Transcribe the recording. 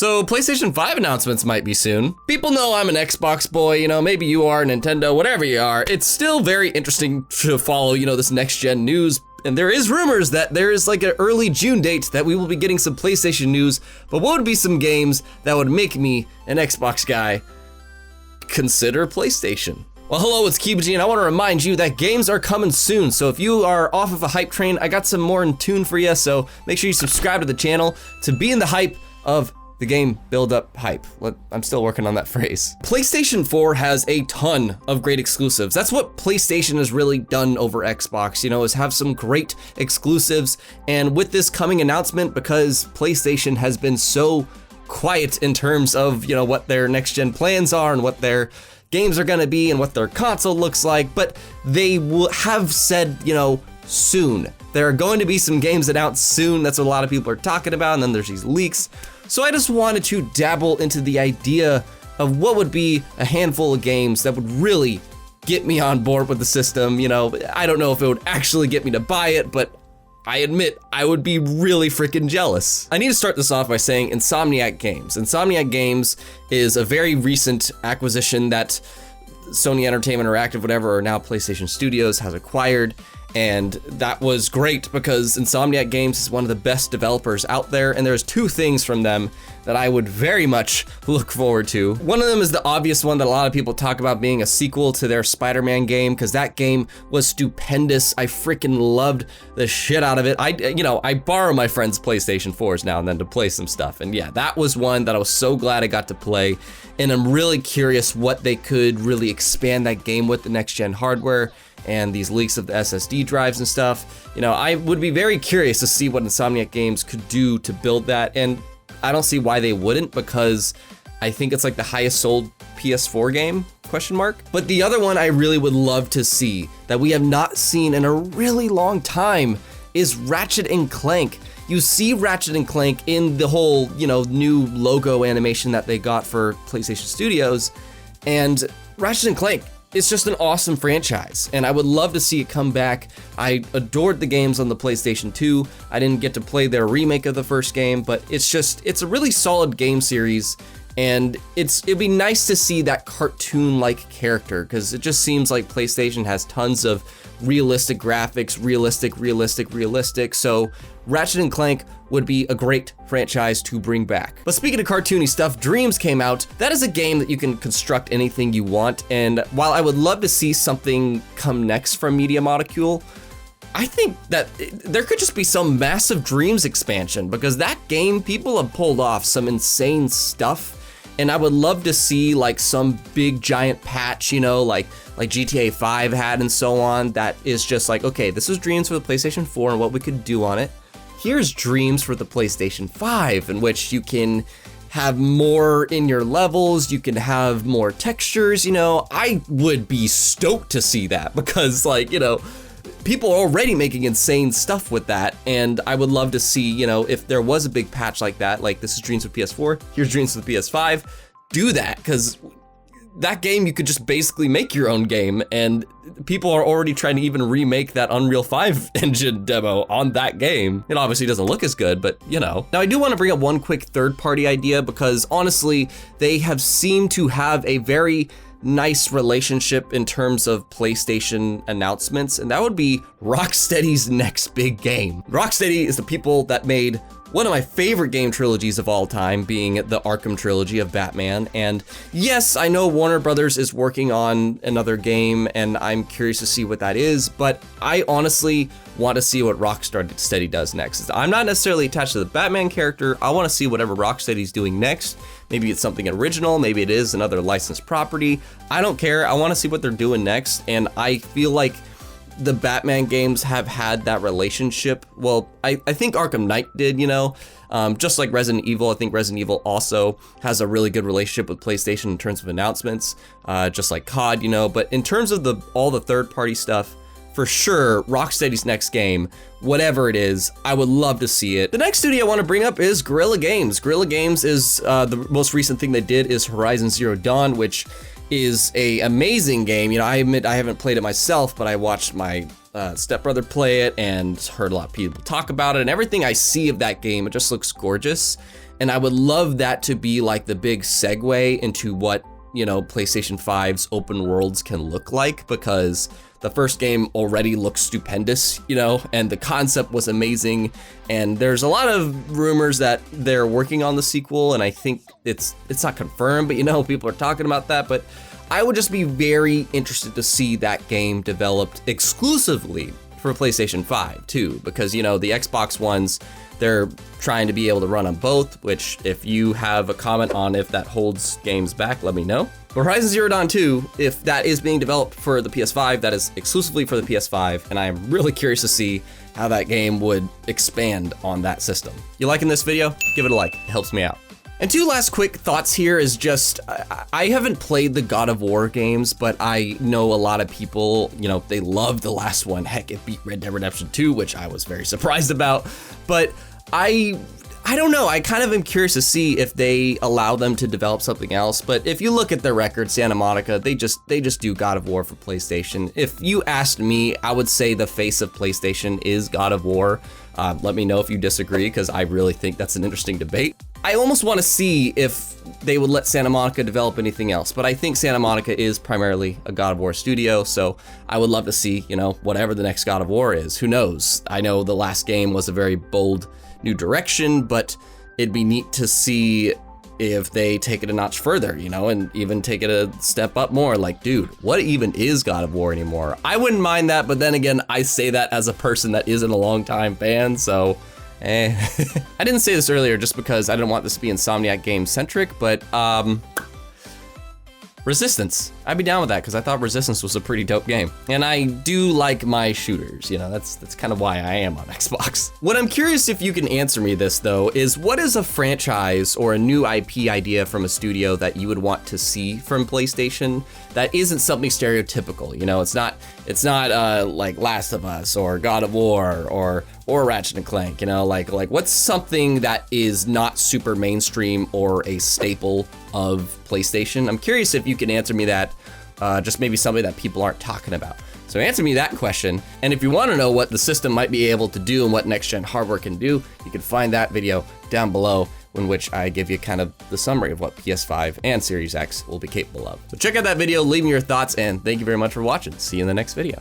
So PlayStation 5 announcements might be soon. People know I'm an Xbox boy, you know, maybe you are, Nintendo, whatever you are. It's still very interesting to follow, you know, this next gen news. And there is rumors that there is like an early June date that we will be getting some PlayStation news, but what would be some games that would make me, an Xbox guy, consider PlayStation? Well, hello, it's Kibiji, and I want to remind you that games are coming soon. So if you are off of a hype train, I got some more in tune for you. So make sure you subscribe to the channel to be in the hype of the game build-up hype. I'm still working on that phrase. PlayStation 4 has a ton of great exclusives. That's what PlayStation has really done over Xbox, you know, is have some great exclusives. And with this coming announcement, because PlayStation has been so quiet in terms of, you know, what their next gen plans are and what their games are gonna be and what their console looks like, but they will have said, you know, soon. There are going to be some games announced soon. That's what a lot of people are talking about, and then there's these leaks. So I just wanted to dabble into the idea of what would be a handful of games that would really get me on board with the system. You know, I don't know if it would actually get me to buy it, but I admit I would be really freaking jealous. I need to start this off by saying Insomniac Games. Insomniac Games is a very recent acquisition that Sony Entertainment Interactive, whatever, or now PlayStation Studios has acquired. And that was great because Insomniac Games is one of the best developers out there, and there's two things from them that I would very much look forward to. One of them is the obvious one that a lot of people talk about being a sequel to their SpiderMan game, because that game was stupendous. I freaking loved the shit out of it. I borrow my friends' PlayStation 4s now and then to play some stuff, and yeah, that was one that I was so glad I got to play, and I'm really curious what they could really expand that game with the next gen hardware and these leaks of the SSD drives and stuff. You know, I would be very curious to see what Insomniac Games could do to build that, and I don't see why they wouldn't, because I think it's like the highest sold PS4 game, question mark. But the other one I really would love to see that we have not seen in a really long time is Ratchet and Clank. You see Ratchet and Clank in the whole, you know, new logo animation that they got for PlayStation Studios, and Ratchet and Clank, it's just an awesome franchise, and I would love to see it come back. I adored the games on the PlayStation 2. I didn't get to play their remake of the first game, but it's a really solid game series, and it'd be nice to see that cartoon-like character, because it just seems like PlayStation has tons of realistic graphics, realistic, so Ratchet and Clank would be a great franchise to bring back. But speaking of cartoony stuff, Dreams came out. That is a game that you can construct anything you want, and while I would love to see something come next from Media Molecule, I think that there could just be some massive Dreams expansion, because that game, people have pulled off some insane stuff, and I would love to see like some big giant patch, you know, like GTA 5 had and so on, that is just like, okay, this is Dreams for the PlayStation 4 and what we could do on it. Here's Dreams for the PlayStation 5, in which you can have more in your levels, you can have more textures, you know. I would be stoked to see that, because like, you know, people are already making insane stuff with that, and I would love to see, you know, if there was a big patch like that, like this is Dreams for PS4, here's Dreams for the PS5, do that, because that game you could just basically make your own game, and people are already trying to even remake that Unreal 5 engine demo on that game. It obviously doesn't look as good, but you know. Now I do want to bring up one quick third-party idea, because honestly, they have seemed to have a very nice relationship in terms of PlayStation announcements, and that would be Rocksteady's next big game. Rocksteady is the people that made one of my favorite game trilogies of all time, being the Arkham trilogy of Batman. And yes, I know Warner Brothers is working on another game, and I'm curious to see what that is, but I honestly want to see what Rocksteady does next. I'm not necessarily attached to the Batman character. I want to see whatever Rocksteady's doing next. Maybe it's something original, maybe it is another licensed property. I don't care. I want to see what they're doing next, and I feel like the Batman games have had that relationship. Well, I think Arkham Knight did, you know, just like Resident Evil. I think Resident Evil also has a really good relationship with PlayStation in terms of announcements, just like COD, you know. But in terms of all the third-party stuff, for sure, Rocksteady's next game, whatever it is, I would love to see it. The next studio I want to bring up is Guerrilla Games. Guerrilla Games is, the most recent thing they did is Horizon Zero Dawn, which is a amazing game. You know, I admit I haven't played it myself, but I watched my stepbrother play it and heard a lot of people talk about it, and everything I see of that game, it just looks gorgeous. And I would love that to be like the big segue into what, you know, PlayStation 5's open worlds can look like, because the first game already looks stupendous, you know, and the concept was amazing. And there's a lot of rumors that they're working on the sequel, and I think it's not confirmed, but you know, people are talking about that. But I would just be very interested to see that game developed exclusively for PlayStation 5 too, because you know, the Xbox ones, they're trying to be able to run on both, which if you have a comment on if that holds games back, let me know. Horizon Zero Dawn 2, if that is being developed for the PS5, that is exclusively for the PS5, and I am really curious to see how that game would expand on that system. You liking this video? Give it a like, it helps me out. And two last quick thoughts here is just, I haven't played the God of War games, but I know a lot of people, you know, they love the last one. Heck, it beat Red Dead Redemption 2, which I was very surprised about. But I don't know, I kind of am curious to see if they allow them to develop something else. But if you look at their record, Santa Monica, they just do God of War for PlayStation. If you asked me, I would say the face of PlayStation is God of War. Let me know if you disagree, because I really think that's an interesting debate. I almost want to see if they would let Santa Monica develop anything else, but I think Santa Monica is primarily a God of War studio, so I would love to see, you know, whatever the next God of War is. Who knows? I know the last game was a very bold new direction, but it'd be neat to see if they take it a notch further, you know, and even take it a step up more. Like, dude, what even is God of War anymore? I wouldn't mind that, but then again, I say that as a person that isn't a long-time fan, so I didn't say this earlier just because I didn't want this to be Insomniac game centric, but Resistance. I'd be down with that because I thought Resistance was a pretty dope game. And I do like my shooters, you know, that's kind of why I am on Xbox. What I'm curious if you can answer me this though is, what is a franchise or a new IP idea from a studio that you would want to see from PlayStation that isn't something stereotypical? You know, it's not like Last of Us or God of War or Ratchet Clank, you know, like what's something that is not super mainstream or a staple of PlayStation? I'm curious if you can answer me that, just maybe something that people aren't talking about. So answer me that question, and if you want to know what the system might be able to do and what next-gen hardware can do, you can find that video down below, in which I give you kind of the summary of what PS5 and Series X will be capable of. So check out that video, leave me your thoughts, and thank you very much for watching. See you in the next video.